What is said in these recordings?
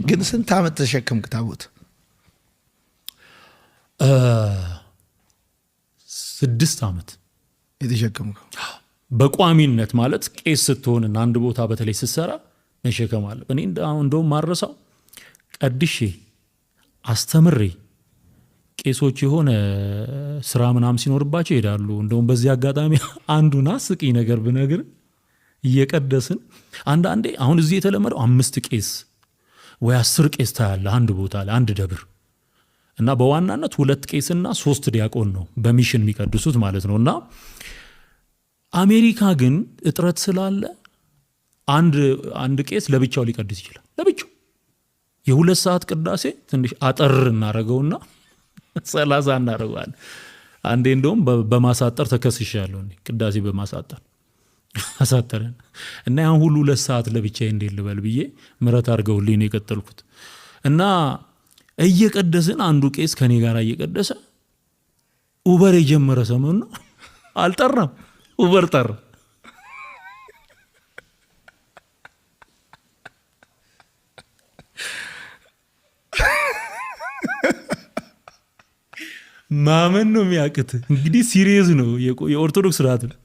ግን ስንት ዓመት ተሸከምክ ታቦት? 6 ዓመት የተሸከምከው በቋሚነት ማለት ቄስ ስትሆንና አንድ ቦታ በተለይ ስትሰራ መሸከም አለ። እኔ እንደውም ማረሳው ቀድሼ አስተምሬ ቄሶች የሆነ ስራ ምናምን ሲኖርባቸው ይሄዳሉ። እንደውም በዚህ አጋጣሚ አንዱን አስቂኝ ነገር ብነግር እየቀደስን አንዳንዴ አሁን እዚህ የተለመደው 5 ቄስ ወይ 10 ቄስ ታያለ አንድ ቦታ ላይ አንድ ደብር እና በዋናነት 2 ቄስና 3 ዲያቆን ነው በሚሽን የሚቀድሱት ማለት ነው። እና አሜሪካ ግን እጥረት ስላለ አንድ ቄስ ለብቻው ሊቀድስ ይችላል። ለብቻው የ2 ሰዓት ቅዳሴ ትንሽ አጠር እናረገውና 30 እናረጋለን። አንዴ እንደውም በማሳጠር ተከስሻለሁ ቅዳሴ በማሳጠር አሳጠረን እና ያን ሁሉ 2 ሰዓት ለብቻዬ እንዴት ልበል ብዬ ምረት አድርገውልኝ ነው የቀጠልኩት። እና እየቀደስን አንዱ ቄስ ከኔ ጋር እየቀደሰ ኡበር የጀመረ ሰሞን ነው አልጠራም፣ ኡበር ጠራ። ማመን ነው የሚያቅት። እንግዲህ ሲሪየስ ነው የኦርቶዶክስ ስርዓት ነው።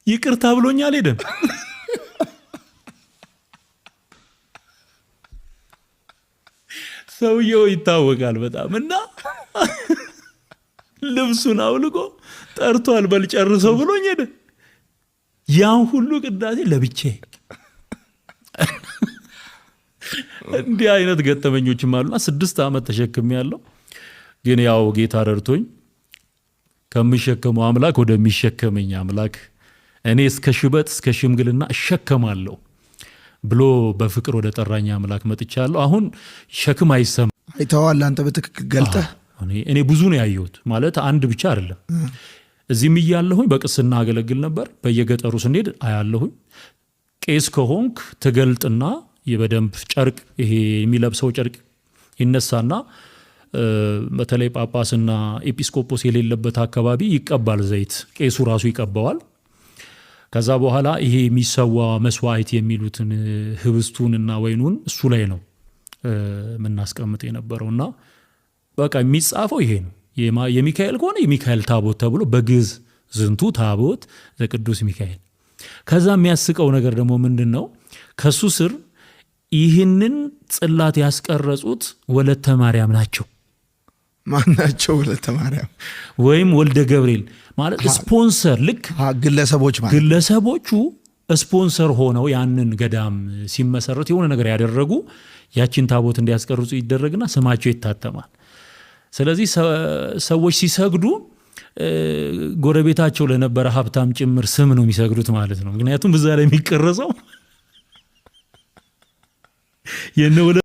ይቅርታ ብሎኛል ሄደን ሰውየው ይታወቃል በጣም እና ልብሱን አውልቆ ጠርቷል በልጨርሰው ብሎኝ ሄደ። ያን ሁሉ ቅዳሴ ለብቻዬ። እንዲህ አይነት ገጠመኞችም አሉና 6 ዓመት ተሸክሜያለሁ። ግን ያው ጌታ ረድቶኝ ከሚሸከመው አምላክ ወደሚሸከመኝ አምላክ እኔ እስከ ሽበት እስከ ሽምግልና እሸከማለሁ ብሎ በፍቅር ወደ ጠራኝ አምላክ መጥቻለሁ። አሁን ሸክም አይሰማ። አይተዋል አንተ በትክክል ገልጠህ? እኔ ብዙ ነው ያየሁት። ማለት አንድ ብቻ አይደለም። እዚህም እያለሁኝ በቅስና አገለግል ነበር። በየገጠሩ ስንሄድ አያለሁኝ። ቄስ ከሆንክ ትገልጥና በደንብ ጨርቅ ይሄ የሚለብሰው ጨርቅ ይነሳና በተለይ ጳጳስና ኤጲስቆጶስ የሌለበት አካባቢ ይቀባል ዘይት። ቄሱ ራሱ ይቀባዋል። ከዛ በኋላ ይሄ የሚሰዋ መስዋዕት የሚሉትን ህብስቱንና ወይኑን እሱ ላይ ነው የምናስቀምጥ የነበረውና በቃ የሚጻፈው ይሄ ነው። የሚካኤል ከሆነ የሚካኤል ታቦት ተብሎ በግዕዝ ዝንቱ ታቦት ዘቅዱስ ሚካኤል። ከዛ የሚያስቀው ነገር ደግሞ ምንድን ነው? ከሱ ስር ይህንን ጽላት ያስቀረጹት ወለተ ማርያም ናቸው። ማናቸው? ወለተ ማርያም ወይም ወልደ ገብርኤል ማለት ስፖንሰር። ልክ ግለሰቦች ማለት ግለሰቦቹ ስፖንሰር ሆነው ያንን ገዳም ሲመሰረት የሆነ ነገር ያደረጉ ያችን ታቦት እንዲያስቀርጹ ይደረግና ስማቸው ይታተማል። ስለዚህ ሰዎች ሲሰግዱ ጎረቤታቸው ለነበረ ሀብታም ጭምር ስም ነው የሚሰግዱት ማለት ነው። ምክንያቱም በዛ ላይ የሚቀረጸው